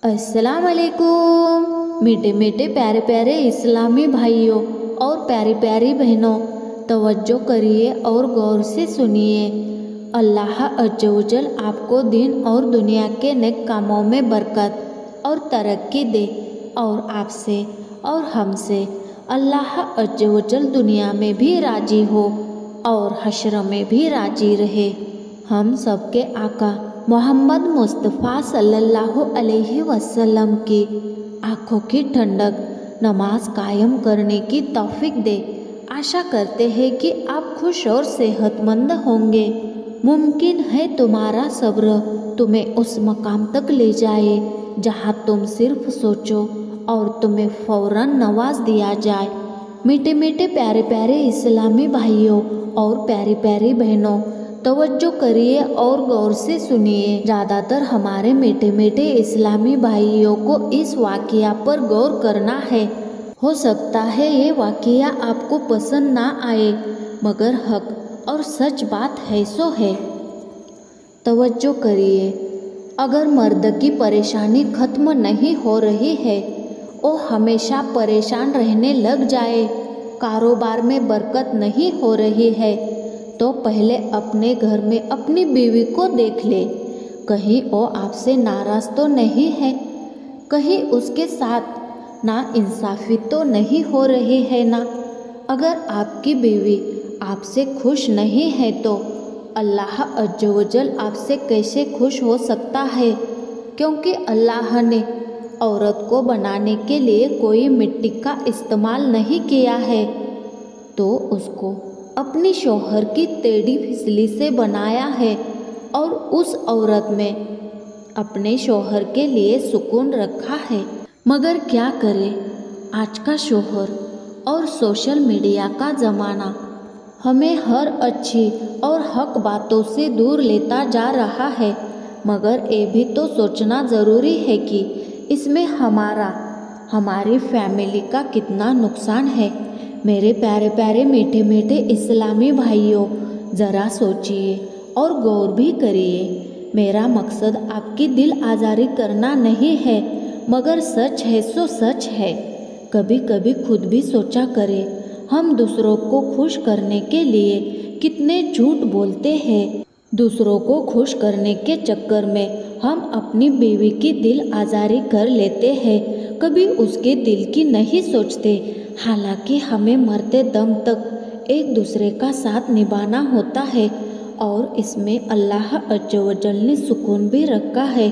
अस्सलाम वालेकुम मीठे मीठे प्यारे प्यारे इस्लामी भाइयों और प्यारी प्यारी बहनों, तवज्जो करिए और गौर से सुनिए। अल्लाह अज़्ज़ व जल आपको दिन और दुनिया के नेक कामों में बरकत और तरक्की दे और आपसे और हमसे अल्लाह अज़्ज़ व जल दुनिया में भी राज़ी हो और हश्र में भी राज़ी रहे। हम सबके आका मोहम्मद मुस्तफ़ा सल्लल्लाहु अलैहि वसल्लम की आँखों की ठंडक नमाज कायम करने की तौफीक दे। आशा करते हैं कि आप खुश और सेहतमंद होंगे। मुमकिन है तुम्हारा सब्र तुम्हें उस मकाम तक ले जाए जहाँ तुम सिर्फ सोचो और तुम्हें फ़ौरन नवाज दिया जाए। मीठे मीठे प्यारे प्यारे इस्लामी भाइयों और प्यारी प्यारी बहनों, तवज्जो करिए और गौर से सुनिए। ज़्यादातर हमारे मीठे मीठे इस्लामी भाइयों को इस वाक़या पर गौर करना है। हो सकता है ये वाक़या आपको पसंद ना आए, मगर हक और सच बात है सो है। तवज्जो करिए। अगर मर्द की परेशानी ख़त्म नहीं हो रही है, वो हमेशा परेशान रहने लग जाए, कारोबार में बरकत नहीं हो रही है, तो पहले अपने घर में अपनी बीवी को देख ले। कहीं वो आपसे नाराज़ तो नहीं है, कहीं उसके साथ ना इंसाफ़ी तो नहीं हो रही है ना। अगर आपकी बीवी आपसे खुश नहीं है तो अल्लाह अज़्ज़ व जल आपसे कैसे खुश हो सकता है, क्योंकि अल्लाह ने औरत को बनाने के लिए कोई मिट्टी का इस्तेमाल नहीं किया है, तो उसको अपनी शौहर की टेढ़ी फिसली से बनाया है और उस औरत में अपने शौहर के लिए सुकून रखा है। मगर क्या करें, आज का शौहर और सोशल मीडिया का ज़माना हमें हर अच्छी और हक बातों से दूर लेता जा रहा है। मगर ये भी तो सोचना ज़रूरी है कि इसमें हमारी फैमिली का कितना नुकसान है। मेरे प्यारे प्यारे मीठे मीठे इस्लामी भाइयों, ज़रा सोचिए और गौर भी करिए। मेरा मकसद आपकी दिल आज़ारी करना नहीं है, मगर सच है सो सच है। कभी कभी खुद भी सोचा करें, हम दूसरों को खुश करने के लिए कितने झूठ बोलते हैं। दूसरों को खुश करने के चक्कर में हम अपनी बीवी की दिल आज़ारी कर लेते हैं, कभी उसके दिल की नहीं सोचते। हालांकि हमें मरते दम तक एक दूसरे का साथ निभाना होता है और इसमें अल्लाह अज़्ज़ व जल ने सुकून भी रखा है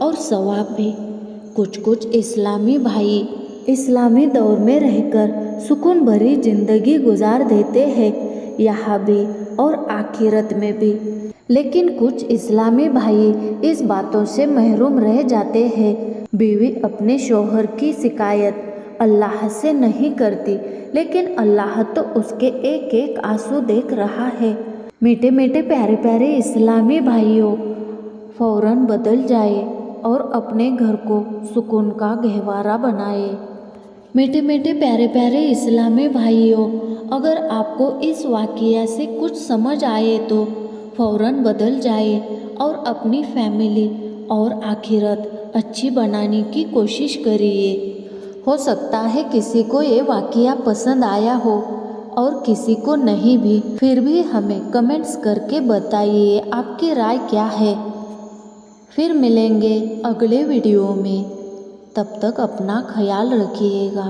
और सवाब भी। कुछ इस्लामी भाई इस्लामी दौर में रहकर सुकून भरी ज़िंदगी गुजार देते हैं, यहाँ भी और आखिरत में भी। लेकिन कुछ इस्लामी भाई इस बातों से महरूम रह जाते हैं। बीवी अपने शौहर की शिकायत अल्लाह से नहीं करती, लेकिन अल्लाह तो उसके एक एक आंसू देख रहा है। मीठे मीठे प्यारे प्यारे इस्लामी भाइयों, फ़ौरन बदल जाए और अपने घर को सुकून का गहवारा बनाए। मीठे मीठे प्यारे प्यारे इस्लामी भाइयों, अगर आपको इस वाक़या से कुछ समझ आए तो फ़ौरन बदल जाए और अपनी फैमिली और आखिरत अच्छी बनाने की कोशिश करिए। हो सकता है किसी को ये वाक़या पसंद आया हो और किसी को नहीं भी, फिर भी हमें कमेंट्स करके बताइए आपकी राय क्या है। फिर मिलेंगे अगले वीडियो में, तब तक अपना ख्याल रखिएगा।